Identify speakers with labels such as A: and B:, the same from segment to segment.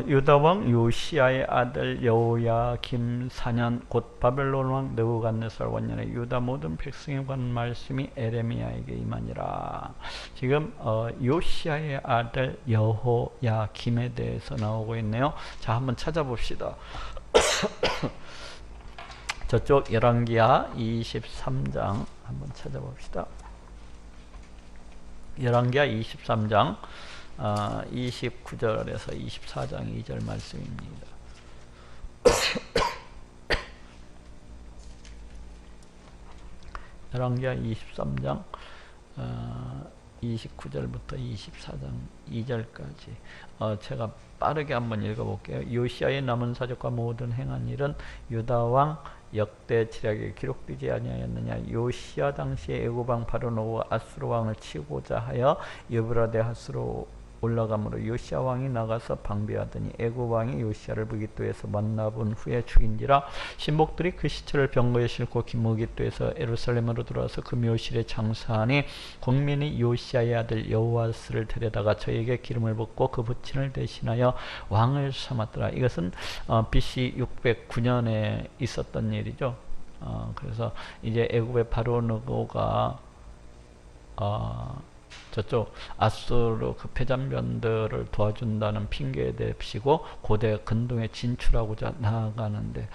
A: 유다 왕 요시야의 아들 여호야김 4년 곧 바벨론 왕 느부갓네살 원년에 유다 모든 백성에 관한 말씀이 에레미야에게 임하니라. 지금 요시야의 아들 여호야김에 대해서 나오고 있네요. 자, 한번 찾아봅시다. 저쪽 열왕기하 23장 한번 찾아봅시다. 열왕기하 23장 29절에서 24장 2절 말씀입니다. 열왕기하 23장 29절부터 24장 2절까지 제가 빠르게 한번 읽어볼게요. 요시야의 남은 사적과 모든 행한 일은 유다왕 역대 지략에 기록되지 아니하였느냐. 요시야 당시에 애굽왕 바로노와 아수르 왕을 치고자 하여 유브라데 하수로 올라가므로 요시야 왕이 나가서 방비하더니 애굽 왕이 요시야를 무깃도에서 만나본 후에 죽인지라. 신복들이 그 시체를 병거에 싣고 무깃도에서 예루살렘으로 들어와서 그 묘실에 장사하니 국민이 요시야의 아들 여호아스를 데려다가 저에게 기름을 붓고 그 부친을 대신하여 왕을 삼았더라. 이것은 BC 609년에 있었던 일이죠. 그래서 이제 애굽의 바로노가 저쪽 아수르 그 패잔변들을 도와준다는 핑계에 대시고 고대 근동에 진출하고자 나아가는데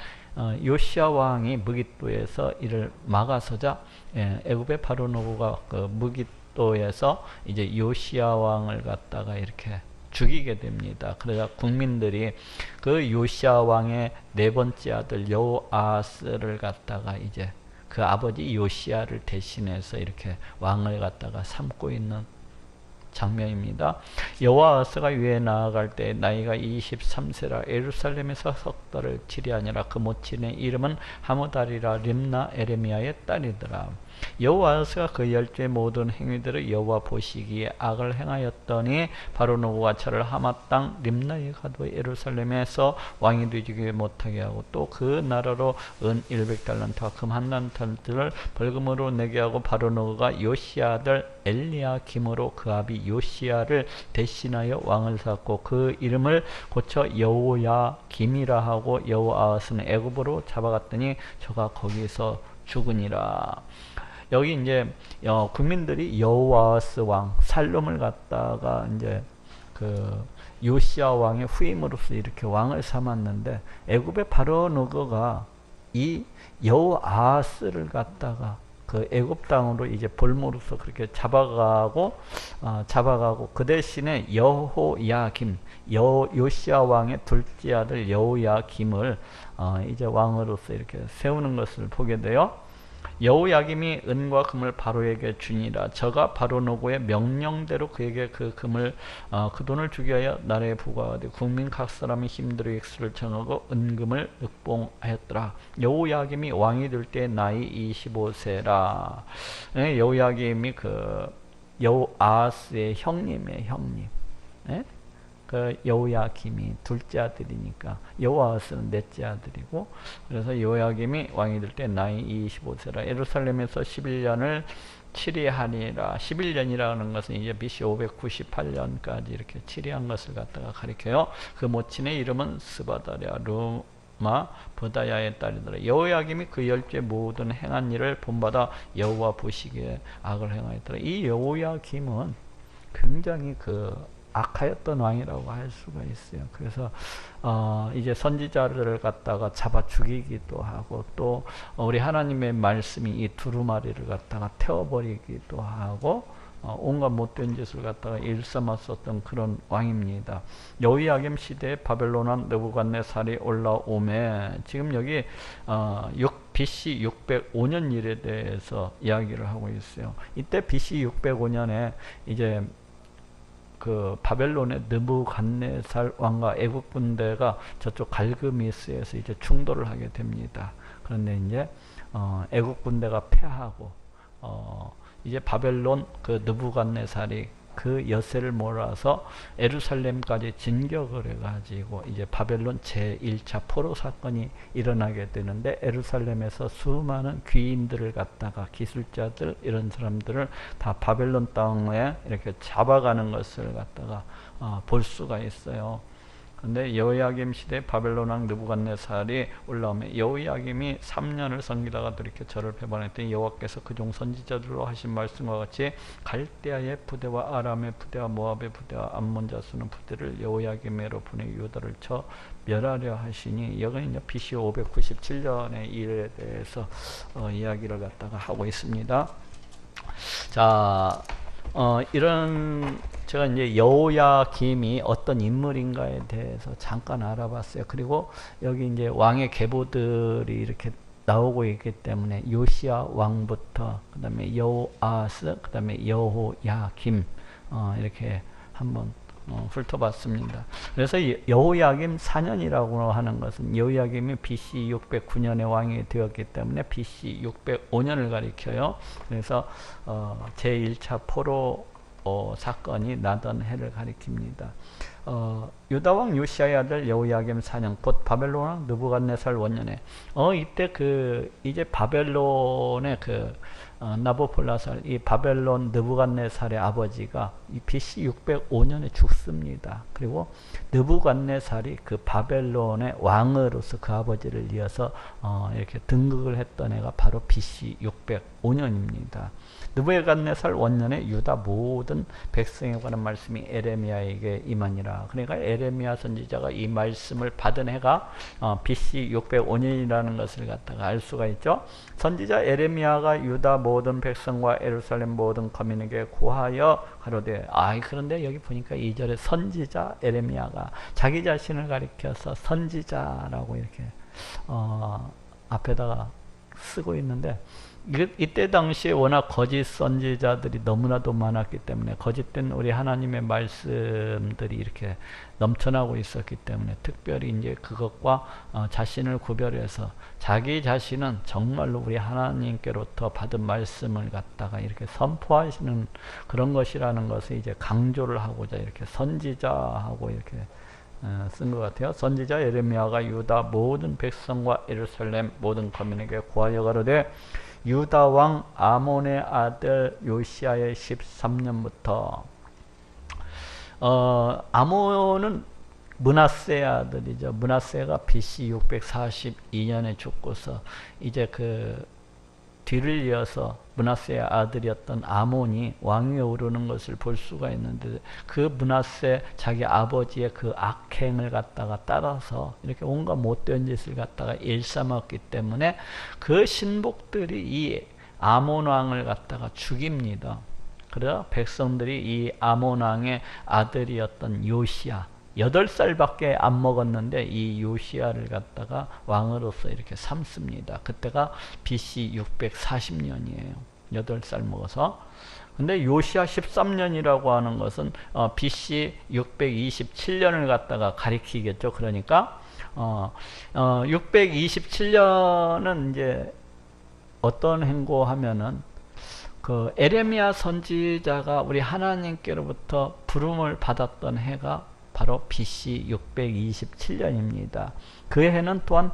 A: 요시야 왕이 무깃도에서 이를 막아서자 애굽의 바로노가 그 무깃도에서 이제 요시야 왕을 갖다가 이렇게 죽이게 됩니다. 그러자 국민들이 그 요시야 왕의 네 번째 아들 여호아스를 갖다가 이제 그 아버지 요시야를 대신해서 이렇게 왕을 갖다가 삼고 있는 장면입니다. 여호아스가 위에 나아갈 때 나이가 23세라 예루살렘에서 석 달을 치리하니라. 그 모친의 이름은 하무달이라 림나 에레미야의 딸이더라. 여호아스가 그 열조의 모든 행위들을 여호와 보시기에 악을 행하였더니 바로노가 저를 하마 땅 림나에 가도 예루살렘에서 왕이 되지 못하게 하고 또 그 나라로 은 100달란트와 금 1달란트를 벌금으로 내게 하고 바로노가 요시야 아들 엘리야김으로 그 아비 요시야를 대신하여 왕을 삼고 그 이름을 고쳐 여호야김이라 하고 여호아스는 애굽으로 잡아갔더니 저가 거기서 죽으니라. 여기 이제 국민들이 여호아스 왕 살롬을 갖다가 이제 그 요시야 왕의 후임으로서 이렇게 왕을 삼았는데 애굽의 바로노가 이 여호아스를 갖다가 그 애굽 땅으로 이제 볼모로서 그렇게 잡아가고 그 대신에 여호야김 요시야 왕의 둘째 아들 여호야김을 이제 왕으로서 이렇게 세우는 것을 보게 돼요. 여호야김이 은과 금을 바로에게 주니라. 저가 바로노고의 명령대로 그에게 그 금을 그 돈을 주게 하여 나라에 부과하되 국민 각 사람이 힘들어 액수를 정하고 은금을 늑봉하였더라. 여호야김이 왕이 될 때 나이 25세라. 여호야김이 그 여호아스의 형님의 형님. 그 여호야김이 둘째 아들이니까 여호아스는 넷째 아들이고, 그래서 여호야김이 왕이 될 때 나이 25세라. 예루살렘에서 11년을 치리하니라. 11년이라는 것은 이제 BC 598년까지 이렇게 치리한 것을 갖다가 가리켜요. 그 모친의 이름은 스바다랴 루마 브다야의 딸이더라. 여호야김이 그 열조의 모든 행한 일을 본받아 여호와 보시기에 악을 행하였더라. 이 여호야김은 굉장히 악하였던 왕이라고 할 수가 있어요. 그래서 이제 선지자들을 갖다가 잡아 죽이기도 하고 또 우리 하나님의 말씀이 이 두루마리를 갖다가 태워버리기도 하고 온갖 못된 짓을 갖다가 일삼았었던 그런 왕입니다. 여호야김 시대에 바벨론 왕 느부갓네살이 올라오매 지금 여기 BC 605년 일에 대해서 이야기를 하고 있어요. 이때 BC 605년에 이제 그 바벨론의 느부갓네살 왕과 애국 군대가 저쪽 갈그미스에서 이제 충돌을 하게 됩니다. 그런데 이제 애국 군대가 패하고 이제 바벨론 그 느부갓네살이 그 여세를 몰아서 예루살렘까지 진격을 해가지고 이제 바벨론 제1차 포로 사건이 일어나게 되는데 예루살렘에서 수많은 귀인들을 갖다가 기술자들 이런 사람들을 다 바벨론 땅에 이렇게 잡아가는 것을 갖다가 볼 수가 있어요. 그런데 여호야김 시대 바벨론 왕 느부갓네살이 올라오면 여호야김이 3년을 섬기다가 돌이켜 저를 배반했더니 여호와께서 그종 선지자들로 하신 말씀과 같이 갈대아의 부대와 아람의 부대와 모압의 부대와 암몬 자손의 부대를 여호야김에로 보내 유다를 쳐 멸하려 하시니, 여기는 이제 BC 597년의 일에 대해서 이야기를 갖다가 하고 있습니다. 자, 이런 제가 이제 여호야김이 어떤 인물인가에 대해서 잠깐 알아봤어요. 그리고 여기 이제 왕의 계보들이 이렇게 나오고 있기 때문에 요시야 왕부터 그다음에 여호아스, 그다음에 여호야김 이렇게 한번 훑어봤습니다. 그래서 여호야김 4년이라고 하는 것은 여호야김이 BC 609년에 왕이 되었기 때문에 BC 605년을 가리켜요. 그래서 제1차 포로 사건이 나던 해를 가리킵니다. 유다왕 요시야의 아들 여호야김 4년 곧 바벨론 왕 느부갓네살 원년에 이때 이제 바벨론의 나부콜라살, 이 바벨론 느부갓네살의 아버지가 이 BC 605년에 죽습니다. 그리고 느부갓네살이 그 바벨론의 왕으로서 그 아버지를 이어서 이렇게 등극을 했던 해가 바로 BC 605년입니다. 느부갓네살 원년에 유다 모든 백성에 관한 말씀이 에레미야에게 임하니라. 그러니까 에레미야 선지자가 이 말씀을 받은 해가 BC 605년이라는 것을 갖다가 알 수가 있죠. 선지자 에레미야가 유다 모든 백성과 예루살렘 모든 거민에게 고하여 가로되, 그런데 여기 보니까 2절에 선지자 에레미야가 자기 자신을 가리켜서 선지자라고 이렇게 앞에다가 쓰고 있는데, 이때 당시에 워낙 거짓 선지자들이 너무나도 많았기 때문에, 거짓된 우리 하나님의 말씀들이 이렇게 넘쳐나고 있었기 때문에, 특별히 이제 그것과 자신을 구별해서 자기 자신은 정말로 우리 하나님께로부터 받은 말씀을 갖다가 이렇게 선포하시는 그런 것이라는 것을 이제 강조를 하고자 이렇게 선지자하고 이렇게 쓴 것 같아요. 선지자 예레미야가 유다 모든 백성과 예루살렘 모든 거민에게 고하여 가로되, 유다 왕 아몬의 아들 요시야의 13년부터 아몬은 므낫세의 아들이죠. 므낫세가 BC 642년에 죽고서 이제 뒤를 이어서 므낫세의 아들이었던 아몬이 왕위에 오르는 것을 볼 수가 있는데, 그 므낫세 자기 아버지의 그 악행을 갖다가 따라서 이렇게 온갖 못된 짓을 갖다가 일삼았기 때문에 그 신복들이 이 아몬 왕을 갖다가 죽입니다. 그래서 백성들이 이 아몬 왕의 아들이었던 요시야, 8살밖에 안 먹었는데 이 요시야를 갖다가 왕으로서 이렇게 삼습니다. 그때가 BC 640년이에요. 8살 먹어서. 근데 요시야 13년이라고 하는 것은 BC 627년을 갖다가 가리키겠죠. 그러니까 627년은 이제 어떤 행보하면은 에레미야 선지자가 우리 하나님께로부터 부름을 받았던 해가 바로 BC 627년입니다. 그 해는 또한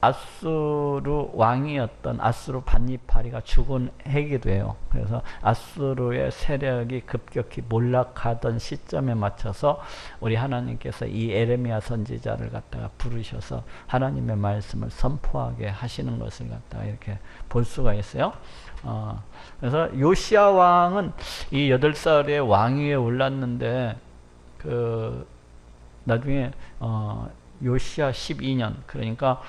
A: 아수르 왕이었던 아수르 반니파리가 죽은 해이기도 해요. 그래서 아수르의 세력이 급격히 몰락하던 시점에 맞춰서 우리 하나님께서 이 에레미야 선지자를 갖다가 부르셔서 하나님의 말씀을 선포하게 하시는 것을 갖다가 이렇게 볼 수가 있어요. 그래서 요시야 왕은 이 8살에 왕위에 올랐는데, 나중에 요시야 12년, 그러니까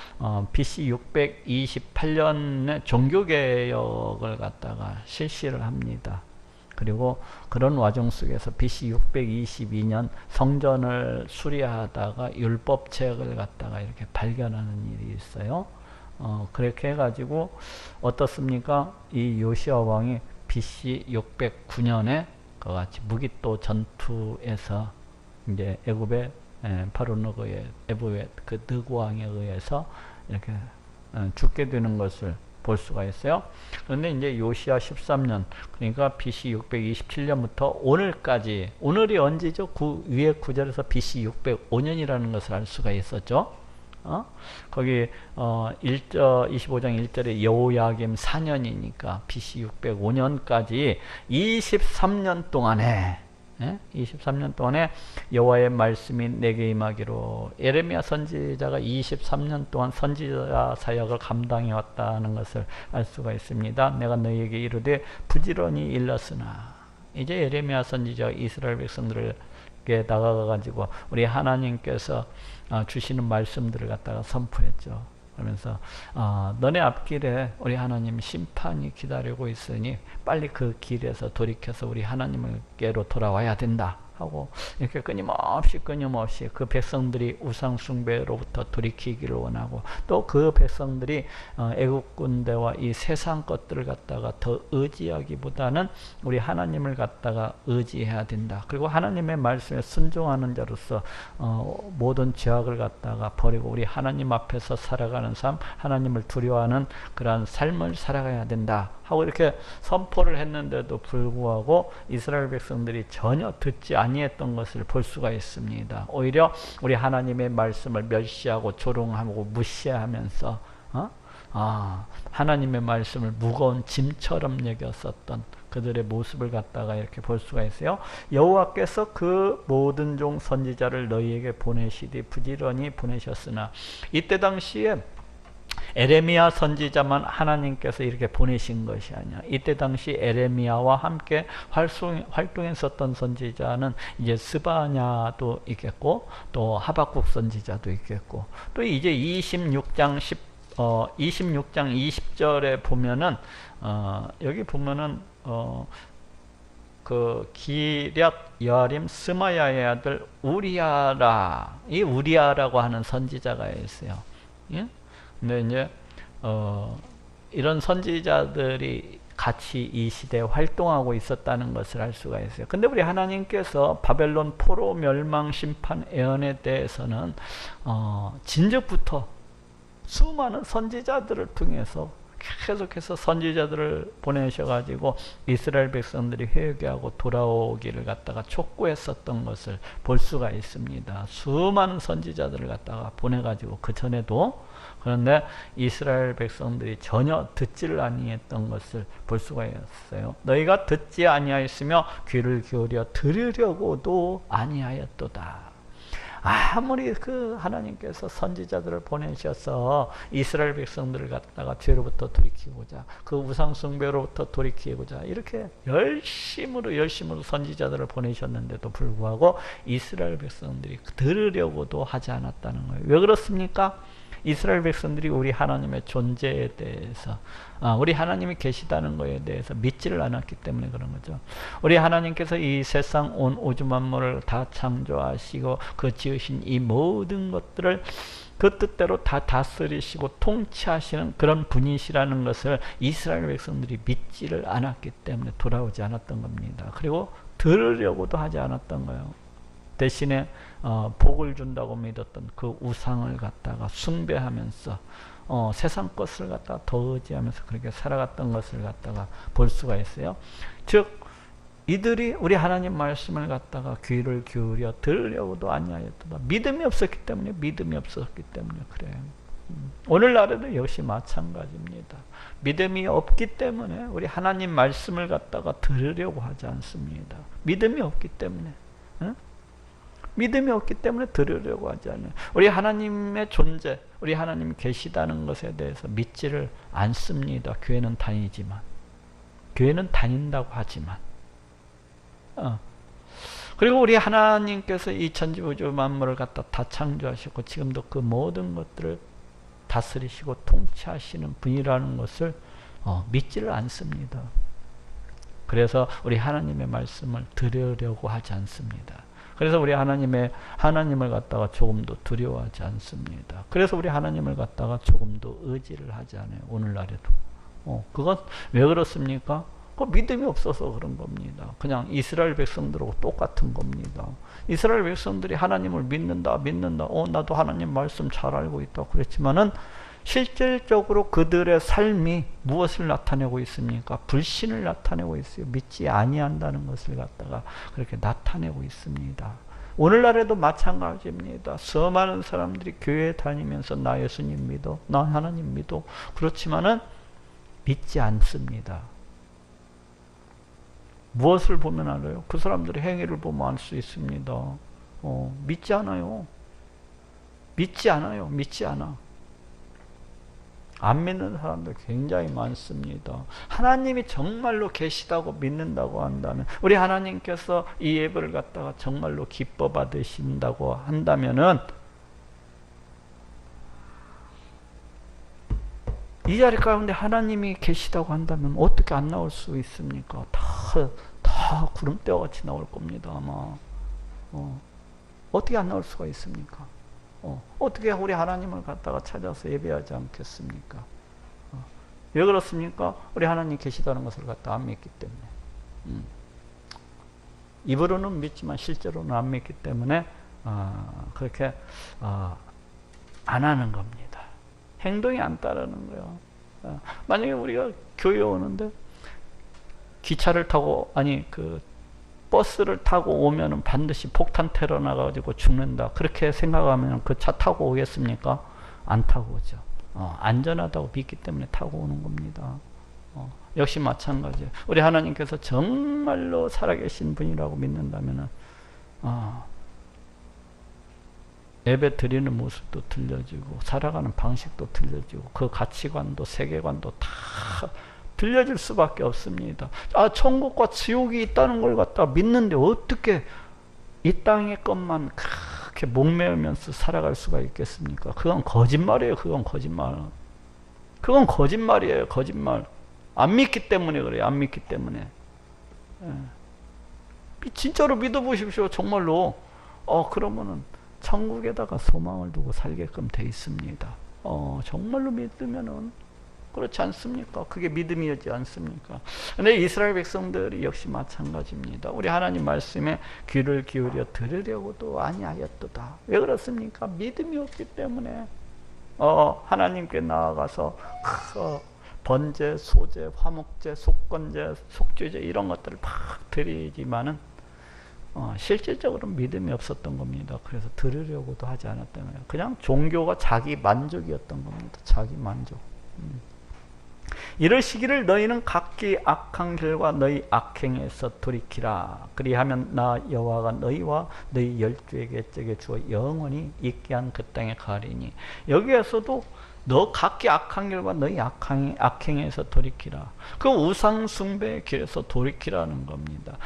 A: BC 628년에 종교개혁을 갖다가 실시를 합니다. 그리고 그런 와중 속에서 BC 622년 성전을 수리하다가 율법책을 갖다가 이렇게 발견하는 일이 있어요. 그렇게 해가지고 어떻습니까? 이 요시야 왕이 BC 609년에 그같이 무기또 전투에서 이제 애굽의 파로노그의 애굽의 그 느고 왕에 의해서 이렇게 죽게 되는 것을 볼 수가 있어요. 그런데 이제 요시야 13년, 그러니까 BC 627년부터 오늘까지, 오늘이 언제죠? 그 위에 구절에서 BC 605년이라는 것을 알 수가 있었죠. 거기 25장 1절에 여호야김 4년이니까 BC 605년까지 23년 동안에 23년 동안에 여호와의 말씀이 내게 임하기로. 예레미야 선지자가 23년 동안 선지자 사역을 감당해 왔다는 것을 알 수가 있습니다. 내가 너희에게 이르되 부지런히 일렀으나. 이제 예레미야 선지자가 이스라엘 백성들에게 다가가가지고 우리 하나님께서 주시는 말씀들을 갖다가 선포했죠. 그러면서 너네 앞길에 우리 하나님 심판이 기다리고 있으니 빨리 그 길에서 돌이켜서 우리 하나님께로 돌아와야 된다 하고, 이렇게 끊임없이 그 백성들이 우상 숭배로부터 돌이키기를 원하고, 또 그 백성들이 애국 군대와 이 세상 것들을 갖다가 더 의지하기보다는 우리 하나님을 갖다가 의지해야 된다. 그리고 하나님의 말씀에 순종하는 자로서 모든 죄악을 갖다가 버리고 우리 하나님 앞에서 살아가는 삶, 하나님을 두려워하는 그러한 삶을 살아가야 된다 하고 이렇게 선포를 했는데도 불구하고 이스라엘 백성들이 전혀 듣지 아니했던 것을 볼 수가 있습니다. 오히려 우리 하나님의 말씀을 멸시하고 조롱하고 무시하면서 하나님의 말씀을 무거운 짐처럼 여겼었던 그들의 모습을 갖다가 이렇게 볼 수가 있어요. 여호와께서 그 모든 종 선지자를 너희에게 보내시되 부지런히 보내셨으나, 이때 당시에 에레미야 선지자만 하나님께서 이렇게 보내신 것이 아니야. 이때 당시 에레미야와 함께 활동했었던 선지자는 이제 스바냐도 있겠고, 또 하박국 선지자도 있겠고, 또 이제 26장 20절에 보면은 여기 보면은 그 기럇 여아림 스마야의 아들 우리야라, 이 우리야라고 하는 선지자가 있어요. 예? 근데 이제 이런 선지자들이 같이 이 시대에 활동하고 있었다는 것을 알 수가 있어요. 근데 우리 하나님께서 바벨론 포로 멸망 심판 예언에 대해서는 진즉부터 수많은 선지자들을 통해서 계속해서 선지자들을 보내셔가지고 이스라엘 백성들이 회개하고 돌아오기를 갖다가 촉구했었던 것을 볼 수가 있습니다. 수많은 선지자들을 갖다가 보내가지고 그 전에도. 그런데 이스라엘 백성들이 전혀 듣지를 아니했던 것을 볼 수가 있어요. 너희가 듣지 아니하였으며 귀를 기울여 들으려고도 아니하였도다. 아무리 그 하나님께서 선지자들을 보내셔서 이스라엘 백성들을 갖다가 죄로부터 돌이키고자, 그 우상 숭배로부터 돌이키고자 이렇게 열심으로 선지자들을 보내셨는데도 불구하고 이스라엘 백성들이 들으려고도 하지 않았다는 거예요. 왜 그렇습니까? 이스라엘 백성들이 우리 하나님의 존재에 대해서, 우리 하나님이 계시다는 것에 대해서 믿지를 않았기 때문에 그런 거죠. 우리 하나님께서 이 세상 온 우주 만물을 다 창조하시고 그 지으신 이 모든 것들을 그 뜻대로 다 다스리시고 통치하시는 그런 분이시라는 것을 이스라엘 백성들이 믿지를 않았기 때문에 돌아오지 않았던 겁니다. 그리고 들으려고도 하지 않았던 거예요. 대신에 복을 준다고 믿었던 그 우상을 갖다가 숭배하면서 세상 것을 갖다가 더 의지하면서 그렇게 살아갔던 것을 갖다가 볼 수가 있어요. 즉 이들이 우리 하나님 말씀을 갖다가 귀를 기울여 들으려고도 아니하였다. 믿음이 없었기 때문에 그래요. 오늘날에도 역시 마찬가지입니다. 믿음이 없기 때문에 우리 하나님 말씀을 갖다가 들으려고 하지 않습니다. 믿음이 없기 때문에. 믿음이 없기 때문에 들으려고 하지 않아요. 우리 하나님의 존재, 우리 하나님이 계시다는 것에 대해서 믿지를 않습니다. 교회는 다닌다고 하지만. 그리고 우리 하나님께서 이 천지우주 만물을 갖다 다 창조하시고 지금도 그 모든 것들을 다스리시고 통치하시는 분이라는 것을 믿지를 않습니다. 그래서 우리 하나님의 말씀을 들으려고 하지 않습니다. 그래서 우리 하나님을 갖다가 조금도 두려워하지 않습니다. 그래서 우리 하나님을 갖다가 조금도 의지를 하지 않아요. 오늘날에도. 그건 왜 그렇습니까? 그 믿음이 없어서 그런 겁니다. 그냥 이스라엘 백성들하고 똑같은 겁니다. 이스라엘 백성들이 하나님을 믿는다. 나도 하나님 말씀 잘 알고 있다. 그랬지만은 실질적으로 그들의 삶이 무엇을 나타내고 있습니까? 불신을 나타내고 있어요. 믿지 아니한다는 것을 갖다가 그렇게 나타내고 있습니다. 오늘날에도 마찬가지입니다. 수많은 사람들이 교회에 다니면서 나 예수님 믿어, 나 하나님 믿어. 그렇지만은 믿지 않습니다. 무엇을 보면 알아요? 그 사람들의 행위를 보면 알 수 있습니다. 믿지 않아요. 믿지 않아요. 믿지 않아. 안 믿는 사람들 굉장히 많습니다. 하나님이 정말로 계시다고 믿는다고 한다면, 우리 하나님께서 이 예배를 갖다가 정말로 기뻐 받으신다고 한다면은, 이 자리 가운데 하나님이 계시다고 한다면 어떻게 안 나올 수 있습니까? 다 구름대와 같이 나올 겁니다, 아마. 어떻게 안 나올 수가 있습니까? 어떻게 우리 하나님을 갖다가 찾아서 예배하지 않겠습니까? 왜 그렇습니까? 우리 하나님 계시다는 것을 갖다 안 믿기 때문에. 입으로는 믿지만 실제로는 안 믿기 때문에 그렇게 안 하는 겁니다. 행동이 안 따르는 거예요. 만약에 우리가 교회에 오는데 기차를 타고 버스를 타고 오면은 반드시 폭탄 테러 나가지고 죽는다, 그렇게 생각하면 그 차 타고 오겠습니까? 안 타고 오죠. 안전하다고 믿기 때문에 타고 오는 겁니다. 역시 마찬가지예요. 우리 하나님께서 정말로 살아계신 분이라고 믿는다면은 예배 드리는 모습도 들려지고 살아가는 방식도 들려지고 그 가치관도 세계관도 다 들려질 수밖에 없습니다. 천국과 지옥이 있다는 걸 갖다 믿는데 어떻게 이 땅의 것만 그렇게 목매우면서 살아갈 수가 있겠습니까? 그건 거짓말이에요. 그건 거짓말이에요. 거짓말. 안 믿기 때문에 그래요. 안 믿기 때문에. 진짜로 믿어보십시오. 정말로. 그러면은 천국에다가 소망을 두고 살게끔 돼 있습니다. 정말로 믿으면은 그렇지 않습니까? 그게 믿음이었지 않습니까? 근데 이스라엘 백성들이 역시 마찬가지입니다. 우리 하나님 말씀에 귀를 기울여 들으려고도 아니하였도다. 왜 그렇습니까? 믿음이 없기 때문에. 하나님께 나아가서 번제, 소제, 화목제, 속건제, 속죄제 이런 것들을 막 드리지만은 실질적으로 믿음이 없었던 겁니다. 그래서 들으려고도 하지 않았던 거예요. 그냥 종교가 자기 만족이었던 겁니다. 자기 만족. 이러시기를 너희는 각기 악한 길과 너희 악행에서 돌이키라. 그리하면 나 여호와가 너희와 너희 열조에게 애적에 주어 영원히 있게 한 그 땅에 가리니. 여기에서도 너 각기 악한 길과 너희 악행에서 돌이키라. 그 우상 숭배의 길에서 돌이키라는 겁니다.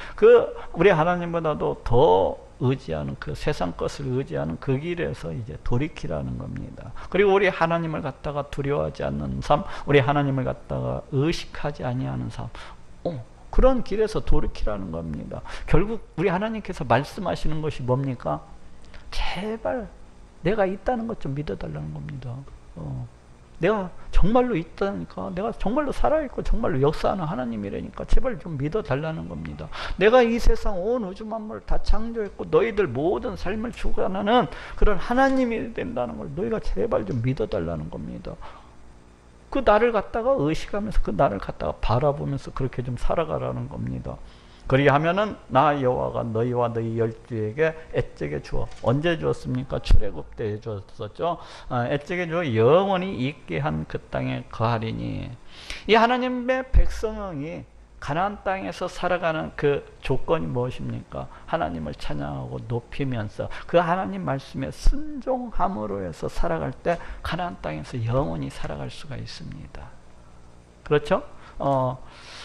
A: 우리 하나님보다도 더 의지하는 그 세상 것을 의지하는 그 길에서 이제 돌이키라는 겁니다. 그리고 우리 하나님을 갖다가 두려워하지 않는 삶, 우리 하나님을 갖다가 의식하지 아니하는 삶, 그런 길에서 돌이키라는 겁니다. 결국 우리 하나님께서 말씀하시는 것이 뭡니까? 제발 내가 있다는 것 좀 믿어달라는 겁니다. 내가 정말로 있다니까, 내가 정말로 살아있고 정말로 역사하는 하나님이라니까 제발 좀 믿어달라는 겁니다. 내가 이 세상 온 우주 만물을 다 창조했고 너희들 모든 삶을 주관하는 그런 하나님이 된다는 걸 너희가 제발 좀 믿어달라는 겁니다. 그 나를 갖다가 의식하면서 그 나를 갖다가 바라보면서 그렇게 좀 살아가라는 겁니다. 그리하면은 나 여호와가 너희와 너희 열조에게 애적에 주어. 언제 주었습니까? 출애굽 때 주었었죠. 애적에 주어 영원히 있게 한 그 땅에 거하리니. 이 하나님의 백성이 가나안 땅에서 살아가는 그 조건이 무엇입니까? 하나님을 찬양하고 높이면서 그 하나님 말씀에 순종함으로 해서 살아갈 때 가나안 땅에서 영원히 살아갈 수가 있습니다. 그렇죠?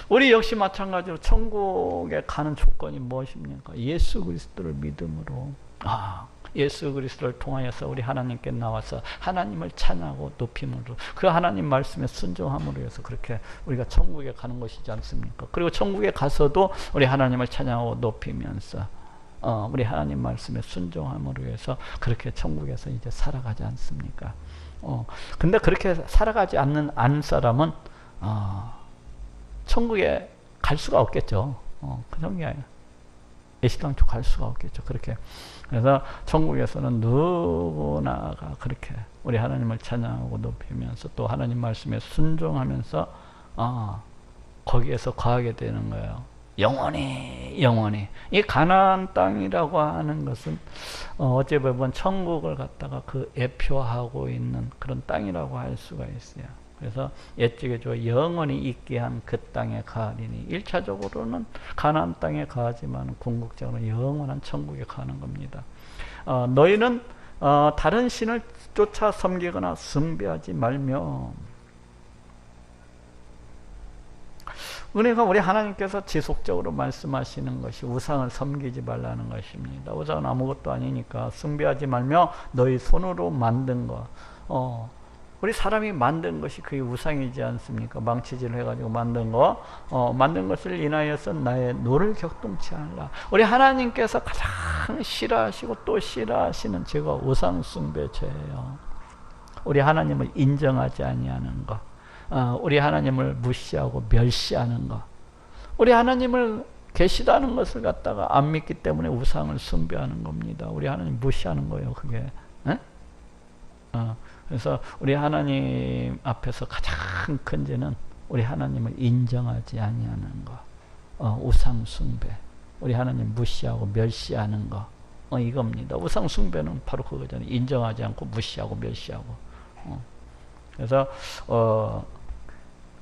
A: 우리 역시 마찬가지로 천국에 가는 조건이 무엇입니까? 예수 그리스도를 믿음으로, 예수 그리스도를 통하여서 우리 하나님께 나와서 하나님을 찬양하고 높임으로 그 하나님 말씀에 순종함으로 해서 그렇게 우리가 천국에 가는 것이지 않습니까? 그리고 천국에 가서도 우리 하나님을 찬양하고 높이면서 우리 하나님 말씀에 순종함으로 해서 그렇게 천국에서 이제 살아가지 않습니까? 근데 그렇게 살아가지 않는 사람은 천국에 갈 수가 없겠죠. 그 천국에 애시당초 갈 수가 없겠죠. 그렇게. 그래서 천국에서는 누구나가 그렇게 우리 하나님을 찬양하고 높이면서 또 하나님 말씀에 순종하면서 거기에서 거하게 되는 거예요. 영원히. 이 가나안 땅이라고 하는 것은 어찌 보면 천국을 갖다가 그 예표하고 있는 그런 땅이라고 할 수가 있어요. 그래서 옛적에 저 영원히 있게 한 그 땅에 가리니 1차적으로는 가나안 땅에 가지만 궁극적으로 영원한 천국에 가는 겁니다. 너희는 다른 신을 쫓아 섬기거나 숭배하지 말며. 은혜가 우리 하나님께서 지속적으로 말씀하시는 것이 우상을 섬기지 말라는 것입니다. 우상은 아무것도 아니니까 숭배하지 말며 너희 손으로 만든 것, 우리 사람이 만든 것이 그게 우상이지 않습니까? 망치질을 해가지고 만든 거, 만든 것을 인하여서 나의 노를 격동치 않으라. 우리 하나님께서 가장 싫어하시고 또 싫어하시는 죄가 우상 숭배 죄예요. 우리 하나님을 인정하지 아니하는 것, 우리 하나님을 무시하고 멸시하는 것, 우리 하나님을 계시다는 것을 갖다가 안 믿기 때문에 우상을 숭배하는 겁니다. 우리 하나님 무시하는 거예요, 그게. 에? 그래서 우리 하나님 앞에서 가장 큰 죄는 우리 하나님을 인정하지 아니하는 것, 우상 숭배, 우리 하나님 무시하고 멸시하는 것, 이겁니다. 우상 숭배는 바로 그거잖아요. 인정하지 않고 무시하고 멸시하고. 그래서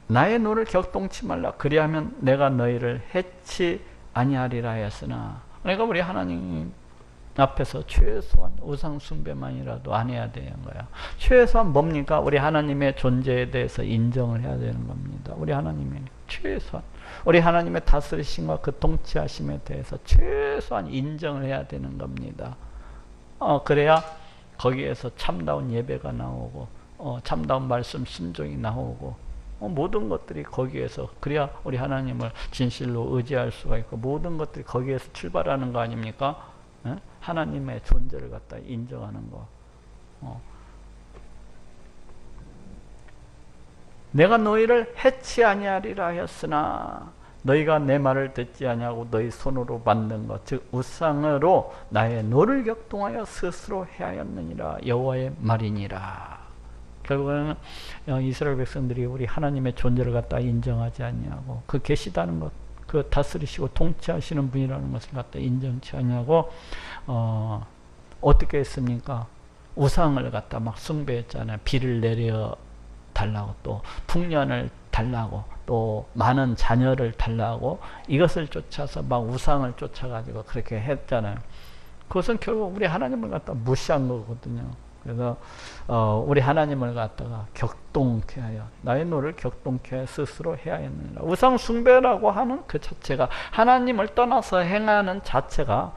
A: 나의 노를 격동치 말라. 그리하면 내가 너희를 해치 아니하리라 하였으나. 그러니까 우리 하나님 앞에서 최소한 우상 숭배만이라도 안 해야 되는 거야. 최소한 뭡니까? 우리 하나님의 존재에 대해서 인정을 해야 되는 겁니다. 우리 하나님의 최소한, 우리 하나님의 다스리심과 그 통치하심에 대해서 최소한 인정을 해야 되는 겁니다. 그래야 거기에서 참다운 예배가 나오고, 참다운 말씀 순종이 나오고, 모든 것들이 거기에서, 그래야 우리 하나님을 진실로 의지할 수가 있고, 모든 것들이 거기에서 출발하는 거 아닙니까? 하나님의 존재를 갖다 인정하는 거. 내가 너희를 해치 아니하리라 하였으나 너희가 내 말을 듣지 아니하고 너희 손으로 만든 것, 즉 우상으로 나의 노를 격동하여 스스로 해하였느니라. 여호와의 말이니라. 결국에는 이스라엘 백성들이 우리 하나님의 존재를 갖다 인정하지 아니하고, 그 계시다는 것, 그 다스리시고 통치하시는 분이라는 것을 갖다 인정치 아니하고, 어떻게 했습니까? 우상을 갖다 막 숭배했잖아요. 비를 내려 달라고, 또 풍년을 달라고, 또 많은 자녀를 달라고, 이것을 쫓아서 막 우상을 쫓아가지고 그렇게 했잖아요. 그것은 결국 우리 하나님을 갖다 무시한 거거든요. 그래서 우리 하나님을 갖다가 격동케 하여, 나의 노를 격동케 하여 스스로 해야 했느니라. 우상 숭배라고 하는 그 자체가, 하나님을 떠나서 행하는 자체가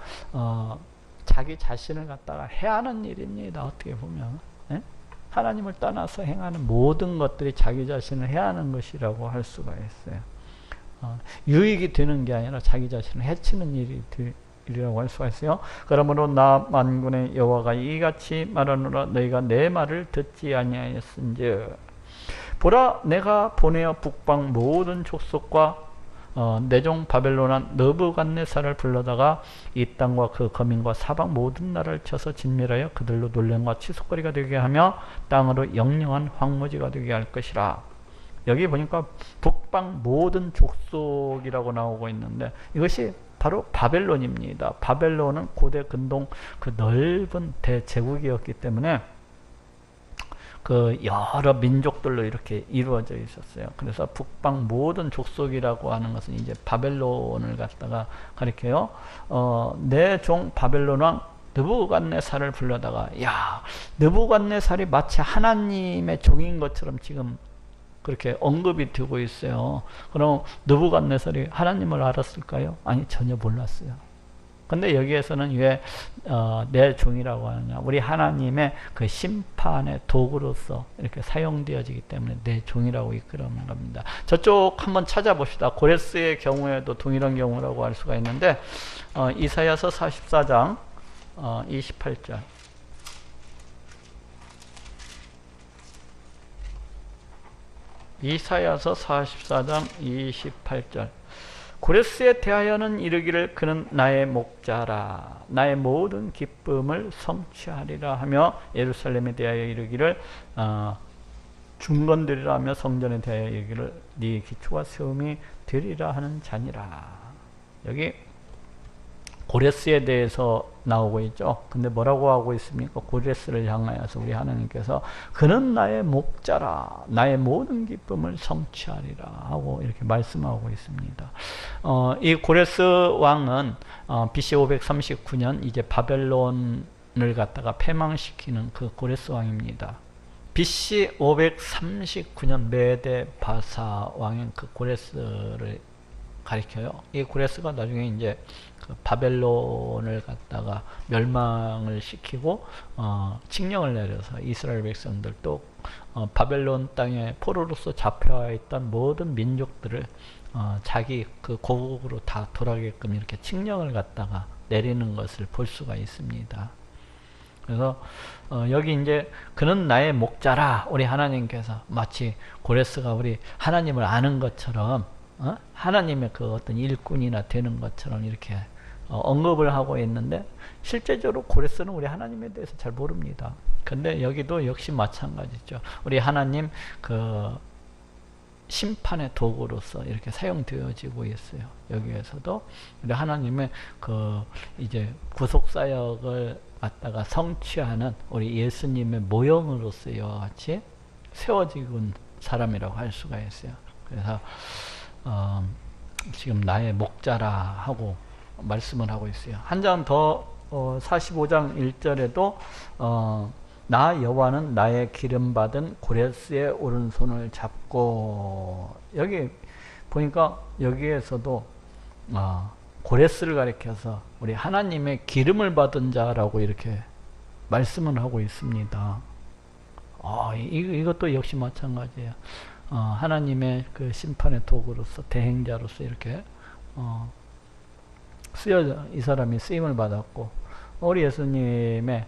A: 자기 자신을 갖다가 해하는 일입니다. 어떻게 보면 하나님을 떠나서 행하는 모든 것들이 자기 자신을 해하는 것이라고 할 수가 있어요. 유익이 되는 게 아니라 자기 자신을 해치는 일이라고 할 수가 있어요. 그러므로 나 만군의 여호와가 이같이 말하노라. 너희가 내 말을 듣지 아니하였은즉 보라, 내가 보내어 북방 모든 족속과 내 종 바벨론한 느부갓네살을 불러다가 이 땅과 그 거민과 사방 모든 나라를 쳐서 진멸하여 그들로 놀램과 치솟거리가 되게 하며 땅으로 영영한 황무지가 되게 할 것이라. 여기 보니까 북방 모든 족속이라고 나오고 있는데, 이것이 바로 바벨론입니다. 바벨론은 고대 근동 그 넓은 대제국이었기 때문에 그 여러 민족들로 이렇게 이루어져 있었어요. 그래서 북방 모든 족속이라고 하는 것은 이제 바벨론을 갖다가 가리켜요. 내 종 바벨론 왕 느부갓네살을 불러다가, 야, 느부갓네살이 마치 하나님의 종인 것처럼 지금 그렇게 언급이 되고 있어요. 그럼 느부갓네살이 하나님을 알았을까요? 아니, 전혀 몰랐어요. 근데 여기에서는 왜 내 종이라고 하느냐? 우리 하나님의 그 심판의 도구로서 이렇게 사용되어지기 때문에 내 종이라고 이끄는 겁니다. 저쪽 한번 찾아봅시다. 고레스의 경우에도 동일한 경우라고 할 수가 있는데, 이사야서 44장 28절. 이사야서 44장 28절. 고레스에 대하여는 이르기를 그는 나의 목자라, 나의 모든 기쁨을 성취하리라 하며, 예루살렘에 대하여 이르기를 중건되리라 하며, 성전에 대하여 이르기를 네 기초가 세움이 되리라 하는 자니라. 여기 고레스에 대해서 나오고 있죠. 근데 뭐라고 하고 있습니까? 고레스를 향하여서 우리 하나님께서 그는 나의 목자라 나의 모든 기쁨을 성취하리라 하고 이렇게 말씀하고 있습니다. 이 고레스 왕은 BC 539년 이제 바벨론을 갖다가 패망시키는 그 고레스 왕입니다. BC 539년 메데 바사 왕인 그 고레스를 가리켜요. 이 고레스가 나중에 이제 그 바벨론을 갖다가 멸망을 시키고 칙령을 내려서 이스라엘 백성들도 바벨론 땅에 포로로서 잡혀와 있던 모든 민족들을 자기 그 고국으로 다 돌아가게끔 이렇게 칙령을 갖다가 내리는 것을 볼 수가 있습니다. 그래서 여기 이제 그는 나의 목자라 우리 하나님께서 마치 고레스가 우리 하나님을 아는 것처럼 하나님의 그 어떤 일꾼이나 되는 것처럼 이렇게 언급을 하고 있는데 실제적으로 고레스는 우리 하나님에 대해서 잘 모릅니다. 근데 여기도 역시 마찬가지죠. 우리 하나님 그 심판의 도구로서 이렇게 사용되어지고 있어요. 여기에서도 우리 하나님의 그 이제 구속 사역을 갖다가 성취하는 우리 예수님의 모형으로서 이와 같이 세워지는 사람이라고 할 수가 있어요. 그래서 지금 나의 목자라 하고 말씀을 하고 있어요. 한 장 더 45장 1절에도 나 여호와는 나의 기름 받은 고레스의 오른손을 잡고 여기 보니까 여기에서도 고레스를 가리켜서 우리 하나님의 기름을 받은 자라고 이렇게 말씀을 하고 있습니다. 이것도 역시 마찬가지예요. 하나님의 그 심판의 도구로서 대행자로서 이렇게 쓰여져 이 사람이 쓰임을 받았고 우리 예수님의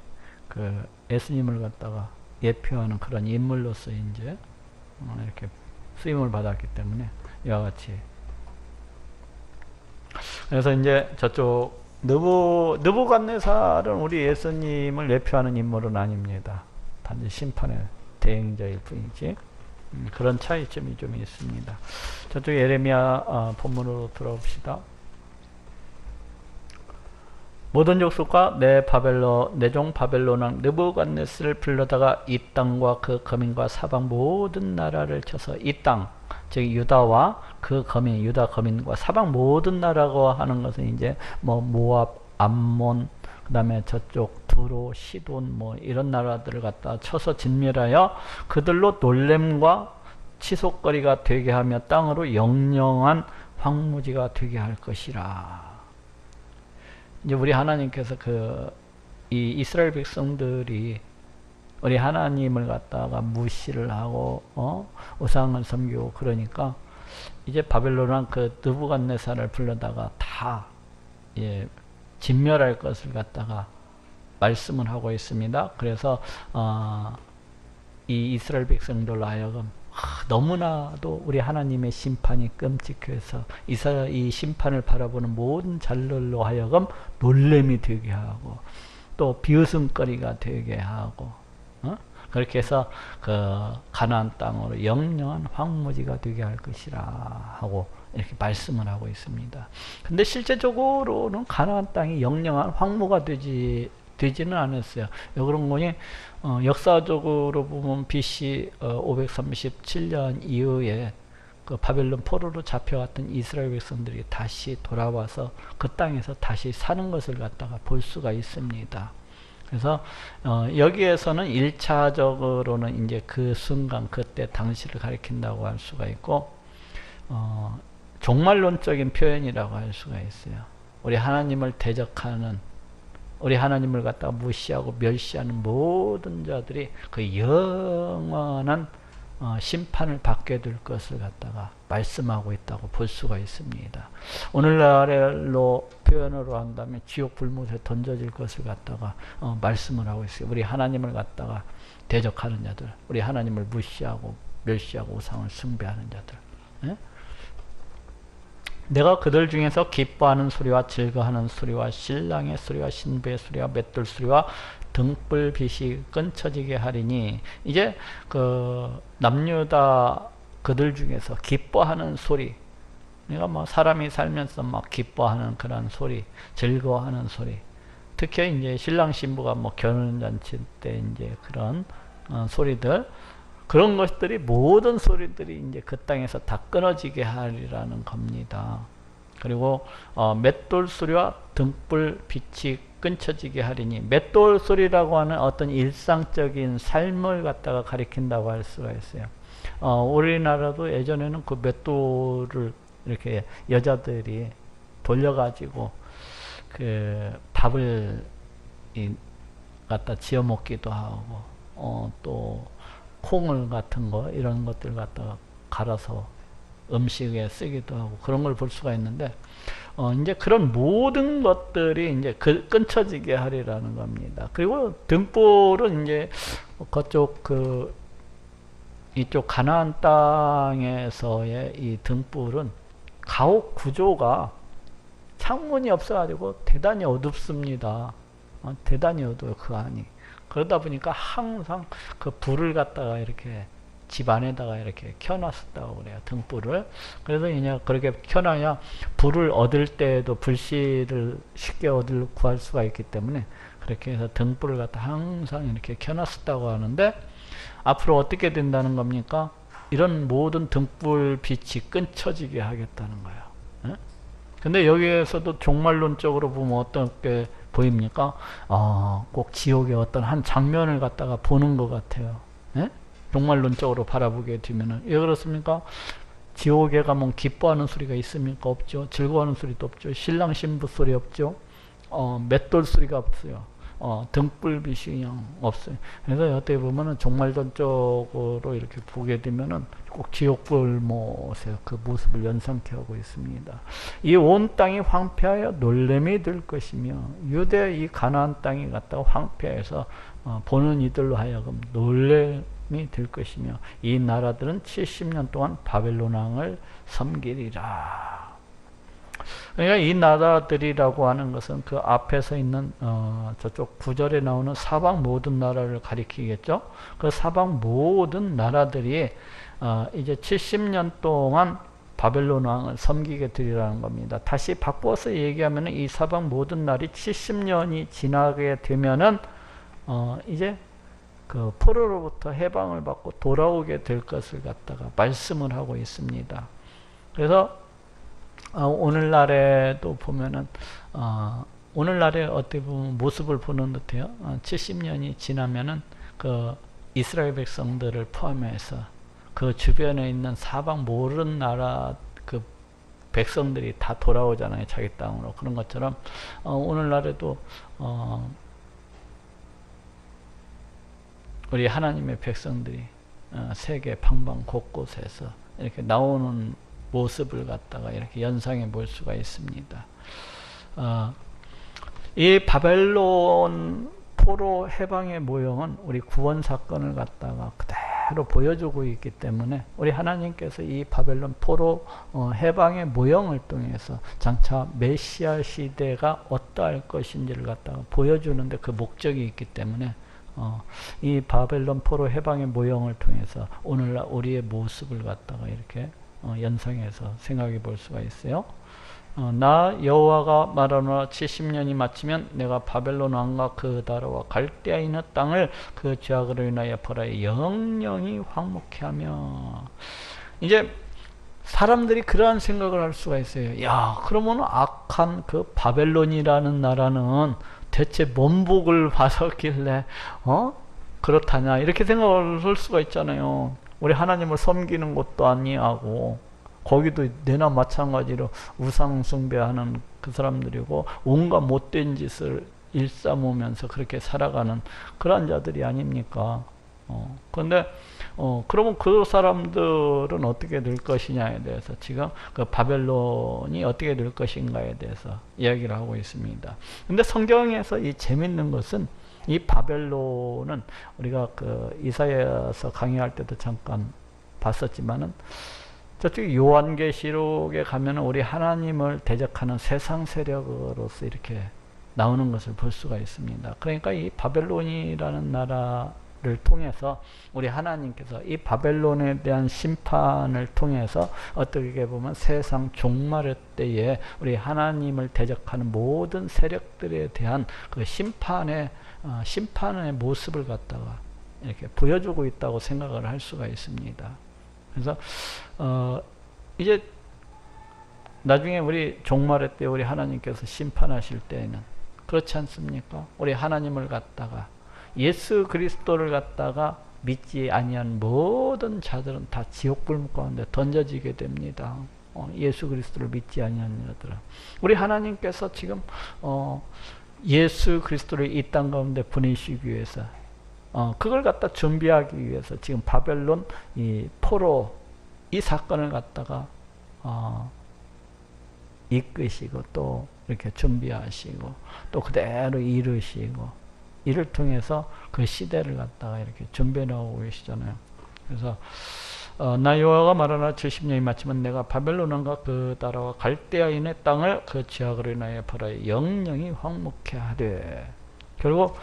A: 그 예수님을 갖다가 예표하는 그런 인물로서 이제 이렇게 쓰임을 받았기 때문에 이와 같이 그래서 이제 저쪽 느부갓네살은 우리 예수님을 예표하는 인물은 아닙니다. 단지 심판의 대행자일 뿐이지. 그런 차이점이 좀 있습니다. 저쪽 예레미야 본문으로 들어봅시다. 모든 족속과 내 종 바벨론 왕 느부갓네살을 불러다가 이 땅과 그 거민과 사방 모든 나라를 쳐서 이 땅, 즉 유다와 그 거민, 유다 거민과 사방 모든 나라고 하는 것은 이제 뭐 모압, 암몬, 그 다음에 저쪽 두로, 시돈 뭐 이런 나라들을 갖다 쳐서 진멸하여 그들로 놀램과 치솟거리가 되게 하며 땅으로 영영한 황무지가 되게 할 것이라. 이제 우리 하나님께서 이 이스라엘 백성들이 우리 하나님을 갖다가 무시를 하고 우상을 섬기고 그러니까 이제 바벨론 왕 그 느부갓네살을 불러다가 다 진멸할 것을 갖다가 말씀을 하고 있습니다. 그래서 이 이스라엘 백성들로 하여금 너무나도 우리 하나님의 심판이 끔찍해서 이 심판을 바라보는 모든 자들로 하여금 놀램이 되게 하고 또 비웃음거리가 되게 하고 그렇게 해서 그 가나안 땅으로 영영한 황무지가 되게 할 것이라 하고 이렇게 말씀을 하고 있습니다. 근데 실제적으로는 가나안 땅이 영영한 황무가 되지는 않았어요. 그런 거니 역사적으로 보면 BC 537년 이후에 그 바벨론 포로로 잡혀왔던 이스라엘 백성들이 다시 돌아와서 그 땅에서 다시 사는 것을 갖다가 볼 수가 있습니다. 그래서 여기에서는 1차적으로는 이제 그 순간 그때 당시를 가리킨다고 할 수가 있고 종말론적인 표현이라고 할 수가 있어요. 우리 하나님을 대적하는 우리 하나님을 갖다가 무시하고 멸시하는 모든 자들이 그 영원한 심판을 받게 될 것을 갖다가 말씀하고 있다고 볼 수가 있습니다. 오늘날로 표현으로 한다면 지옥 불못에 던져질 것을 갖다가 말씀을 하고 있어요. 우리 하나님을 갖다가 대적하는 자들, 우리 하나님을 무시하고 멸시하고 우상을 숭배하는 자들. 예? 내가 그들 중에서 기뻐하는 소리와 즐거워하는 소리와 신랑의 소리와 신부의 소리와 맷돌 소리와 등불빛이 끊쳐지게 하리니 이제 그 남유다 그들 중에서 기뻐하는 소리 그러니까 뭐 사람이 살면서 막 기뻐하는 그런 소리, 즐거워하는 소리. 특히 이제 신랑 신부가 뭐 결혼잔치 때 이제 그런 소리들, 그런 것들이 모든 소리들이 이제 그 땅에서 다 끊어지게 하리라는 겁니다. 그리고 맷돌 소리와 등불 빛이 끊쳐지게 하리니, 맷돌 소리라고 하는 어떤 일상적인 삶을 갖다가 가리킨다고 할 수가 있어요. 우리나라도 예전에는 그 맷돌을 이렇게 여자들이 돌려가지고 그 밥을 갖다 지어 먹기도 하고, 또 콩을 같은 거 이런 것들 갖다가 갈아서 음식에 쓰기도 하고 그런 걸 볼 수가 있는데, 이제 그런 모든 것들이 이제 끊쳐지게 하리라는 겁니다. 그리고 등불은 이제 그쪽 이쪽 가나안 땅에서의 이 등불은 가옥 구조가 창문이 없어가지고 대단히 어둡습니다. 대단히 어두워요, 그 안이. 그러다 보니까 항상 그 불을 갖다가 이렇게 집 안에다가 이렇게 켜놨었다고 그래요, 등불을. 그래서 그냥 그렇게 켜놔야 불을 얻을 때에도 불씨를 쉽게 구할 수가 있기 때문에 그렇게 해서 등불을 갖다 항상 이렇게 켜놨었다고 하는데, 앞으로 어떻게 된다는 겁니까? 이런 모든 등불 빛이 끊쳐지게 하겠다는 거예요. 예? 근데 여기에서도 종말론적으로 보면 어떻게 보입니까? 꼭 지옥의 어떤 한 장면을 갖다가 보는 것 같아요. 예? 종말론적으로 바라보게 되면은. 왜 그렇습니까? 지옥에 가면 기뻐하는 소리가 있습니까? 없죠. 즐거워하는 소리도 없죠. 신랑 신부 소리 없죠. 맷돌 소리가 없어요. 등불빛이 그냥 없어요. 그래서 어떻게 보면은 종말론 쪽으로 이렇게 보게 되면은 꼭 지옥불못의 그 모습을 연상케 하고 있습니다. 이 온 땅이 황폐하여 놀램이 될 것이며, 유대 이 가나안 땅이 갔다가 황폐해서 보는 이들로 하여금 놀램이 될 것이며, 이 나라들은 70년 동안 바벨론 왕을 섬기리라. 그러니까 이 나라들이라고 하는 것은 그 앞에서 있는 저쪽 9절에 나오는 사방 모든 나라를 가리키겠죠. 그 사방 모든 나라들이 이제 70년 동안 바벨론 왕을 섬기게 되리라는 겁니다. 다시 바꿔서 얘기하면 이 사방 모든 날이 70년이 지나게 되면은 이제 그 포로로부터 해방을 받고 돌아오게 될 것을 갖다가 말씀을 하고 있습니다. 그래서 오늘날에도 보면은 오늘날에 어떻게 보면 모습을 보는 듯해요. 70년이 지나면은 그 이스라엘 백성들을 포함해서 그 주변에 있는 사방 모든 나라 그 백성들이 다 돌아오잖아요, 자기 땅으로. 그런 것처럼 오늘날에도 우리 하나님의 백성들이 세계 방방 곳곳에서 이렇게 나오는 모습을 갖다가 이렇게 연상해 볼 수가 있습니다. 이 바벨론 포로 해방의 모형은 우리 구원 사건을 갖다가 그대로 보여주고 있기 때문에, 우리 하나님께서 이 바벨론 포로 해방의 모형을 통해서 장차 메시아 시대가 어떠할 것인지를 갖다가 보여주는데 그 목적이 있기 때문에 이 바벨론 포로 해방의 모형을 통해서 오늘날 우리의 모습을 갖다가 이렇게 연상해서 생각해 볼 수가 있어요. 나 여호와가 말하노라 70년이 마치면 내가 바벨론 왕과 그 나라와 갈대아인의 땅을 그 죄악으로 인하여 벌하여 영영이 황무케 하며. 이제 사람들이 그러한 생각을 할 수가 있어요. 야, 그러면 악한 그 바벨론이라는 나라는 대체 뭔 복을 받았길래 그렇다냐, 이렇게 생각을 할 수가 있잖아요. 우리 하나님을 섬기는 것도 아니하고, 거기도 내나 마찬가지로 우상 숭배하는 그 사람들이고, 온갖 못된 짓을 일삼으면서 그렇게 살아가는 그러한 자들이 아닙니까? 그런데 그러면 그 사람들은 어떻게 될 것이냐에 대해서 지금 그 바벨론이 어떻게 될 것인가에 대해서 이야기를 하고 있습니다. 근데 성경에서 이 재밌는 것은, 이 바벨론은 우리가 그 이사야서 강의할 때도 잠깐 봤었지만은, 저쪽 요한계시록에 가면 우리 하나님을 대적하는 세상 세력으로서 이렇게 나오는 것을 볼 수가 있습니다. 그러니까 이 바벨론이라는 나라 통해서 우리 하나님께서 이 바벨론에 대한 심판을 통해서 어떻게 보면 세상 종말의 때에 우리 하나님을 대적하는 모든 세력들에 대한 그 심판의 모습을 갖다가 이렇게 보여주고 있다고 생각을 할 수가 있습니다. 그래서 이제 나중에 우리 종말의 때 우리 하나님께서 심판하실 때에는 그렇지 않습니까? 우리 하나님을 갖다가 예수 그리스도를 갖다가 믿지 아니한 모든 자들은 다 지옥 불목 가운데 던져지게 됩니다. 예수 그리스도를 믿지 아니한 자들은. 우리 하나님께서 지금 예수 그리스도를 이 땅 가운데 보내시기 위해서 그걸 갖다 준비하기 위해서 지금 바벨론 이 포로 이 사건을 갖다가 이끄시고 또 이렇게 준비하시고 또 그대로 이루시고 이를 통해서 그 시대를 갖다가 이렇게 준비해 나오고 계시잖아요. 그래서 나 여호와가 말하나 70년이 마치면 내가 바벨론 왕과 그 나라와 갈대아인의 땅을 그 죄악으로 인하여 벌하여 영영이 황무케 하되. 결국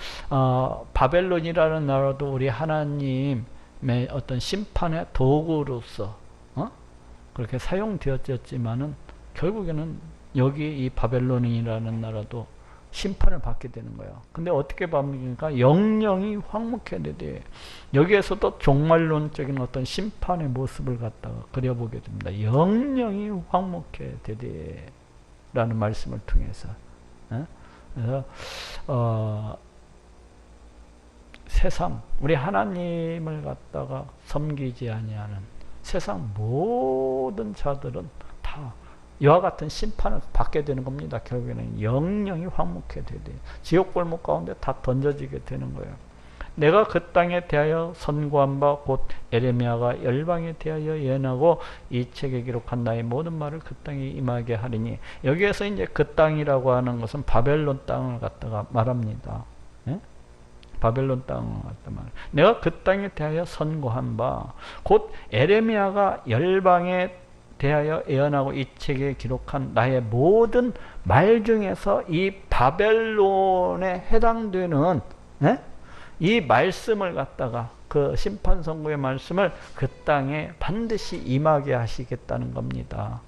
A: 바벨론이라는 나라도 우리 하나님의 어떤 심판의 도구로서 그렇게 사용되었지만은 결국에는 여기 이 바벨론이라는 나라도 심판을 받게 되는 거예요. 근데 어떻게 받습니까? 영영이 황무케 되되. 여기에서도 종말론적인 어떤 심판의 모습을 갖다가 그려보게 됩니다. 영영이 황무케 되되 라는 말씀을 통해서. 그래서 세상 우리 하나님을 갖다가 섬기지 아니하는 세상 모든 자들은 다 이와 같은 심판을 받게 되는 겁니다. 결국에는 영영이 황무케 되되 지옥 골목 가운데 다 던져지게 되는 거예요. 내가 그 땅에 대하여 선고한 바 곧 에레미야가 열방에 대하여 예언하고 이 책에 기록한 나의 모든 말을 그 땅에 임하게 하리니. 여기에서 이제 그 땅이라고 하는 것은 바벨론 땅을 갖다가 말합니다. 예? 바벨론 땅을 갖다 말. 내가 그 땅에 대하여 선고한 바 곧 에레미야가 열방에 대하여 예언하고 이 책에 기록한 나의 모든 말 중에서 이 바벨론에 해당되는 이 말씀을 갖다가 그 심판 선고의 말씀을 그 땅에 반드시 임하게 하시겠다는 겁니다.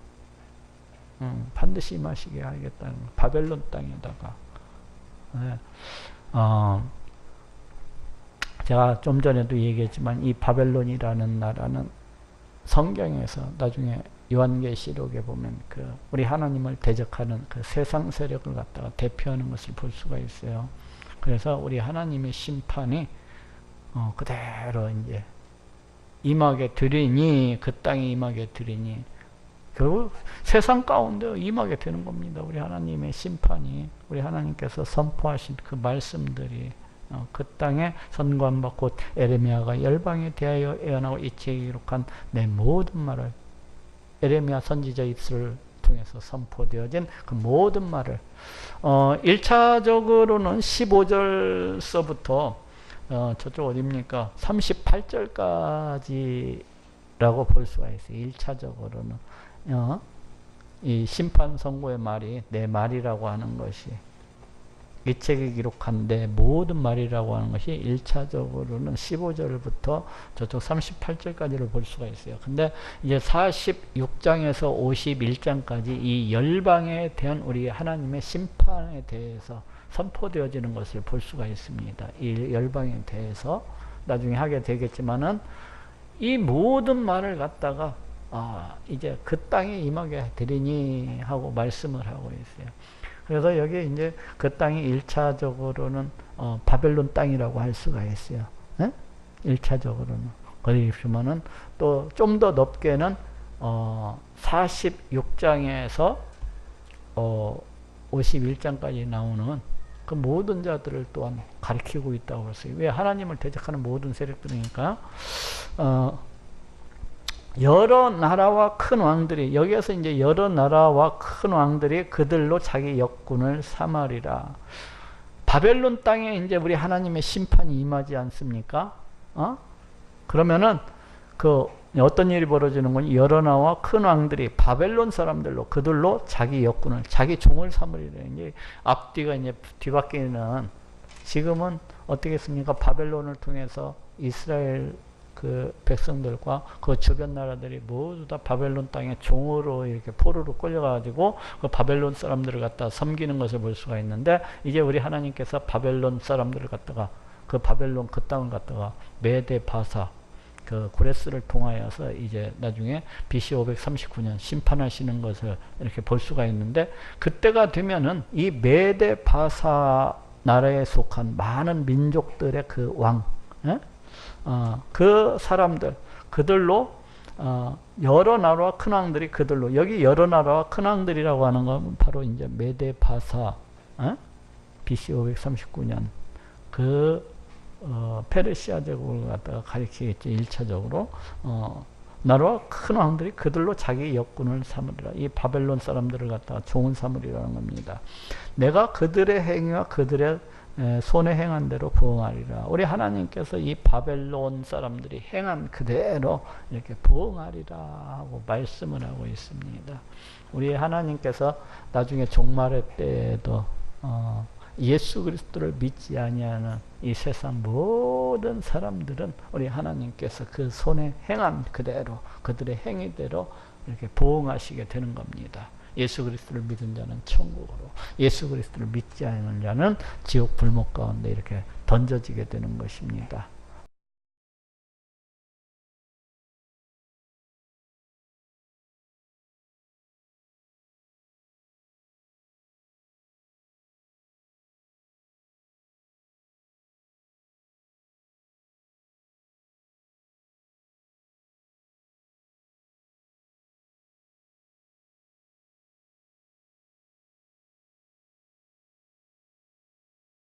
A: 반드시 임하시게 하겠다는 바벨론 땅에다가. 제가 좀 전에도 얘기했지만 이 바벨론이라는 나라는 성경에서 나중에 요한계시록에 보면 그 우리 하나님을 대적하는 그 세상 세력을 갖다가 대표하는 것을 볼 수가 있어요. 그래서 우리 하나님의 심판이 그대로 이제 임하게 되리니, 그 땅에 임하게 되리니 결국 세상 가운데 임하게 되는 겁니다. 우리 하나님의 심판이, 우리 하나님께서 선포하신 그 말씀들이 그 땅에 선고한 바 곧 에레미야가 열방에 대하여 예언하고 이 책에 기록한 내 모든 말을, 에레미야 선지자 입술을 통해서 선포되어진 그 모든 말을 1차적으로는 15절서부터 저쪽 어딥니까? 38절까지라고 볼 수가 있어요. 1차적으로는 이 심판 선고의 말이 내 말이라고 하는 것이, 이 책에 기록한 내 모든 말이라고 하는 것이 1차적으로는 15절부터 저쪽 38절까지를 볼 수가 있어요. 근데 이제 46장에서 51장까지 이 열방에 대한 우리 하나님의 심판에 대해서 선포되어지는 것을 볼 수가 있습니다. 이 열방에 대해서 나중에 하게 되겠지만은 이 모든 말을 갖다가 이제 그 땅에 임하게 되리니 하고 말씀을 하고 있어요. 그래서 여기 이제 그 땅이 1차적으로는 바벨론 땅이라고 할 수가 있어요. 1차적으로는. 그러시면은 또 좀 더 높게는 46장에서 51장까지 나오는 그 모든 자들을 또한 가리키고 있다고 했어요. 왜? 하나님을 대적하는 모든 세력들이니까. 여러 나라와 큰 왕들이, 여기에서 이제 여러 나라와 큰 왕들이 그들로 자기 역군을 삼으리라. 바벨론 땅에 이제 우리 하나님의 심판이 임하지 않습니까? 그러면은 그 어떤 일이 벌어지는 건 여러 나라와 큰 왕들이 바벨론 사람들로 그들로 자기 역군을, 자기 종을 삼으리라. 이제 앞뒤가 이제 뒤바뀌는 지금은 어떻게 했습니까? 바벨론을 통해서 이스라엘 그 백성들과 그 주변 나라들이 모두 다 바벨론 땅에 종으로 이렇게 포로로 끌려가지고 그 바벨론 사람들을 갖다 섬기는 것을 볼 수가 있는데, 이제 우리 하나님께서 바벨론 사람들을 갖다가 그 바벨론 그 땅을 갖다가 메데 바사 그 고레스를 통하여서 이제 나중에 BC 539년 심판하시는 것을 이렇게 볼 수가 있는데, 그때가 되면은 이 메데 바사 나라에 속한 많은 민족들의 그 왕, 그 사람들, 그들로 여러 나라와 큰 왕들이 그들로, 여기 여러 나라와 큰 왕들이라고 하는 건 바로 이제 메데 바사, BC 539년 그 페르시아 제국을 갖다가 가리키겠지. 1차적으로 나라와 큰 왕들이 그들로 자기 역군을 삼으리라. 이 바벨론 사람들을 갖다가 종을 삼으리라는 겁니다. 내가 그들의 행위와 그들의 손에 행한 대로 부응하리라. 우리 하나님께서 이 바벨론 사람들이 행한 그대로 이렇게 부응하리라 하고 말씀을 하고 있습니다. 우리 하나님께서 나중에 종말의 때에도 예수 그리스도를 믿지 아니하는 이 세상 모든 사람들은 우리 하나님께서 그 손에 행한 그대로 그들의 행위대로 이렇게 보응하시게 되는 겁니다. 예수 그리스도를 믿은 자는 천국으로, 예수 그리스도를 믿지 않는 자는 지옥 불목 가운데 이렇게 던져지게 되는 것입니다.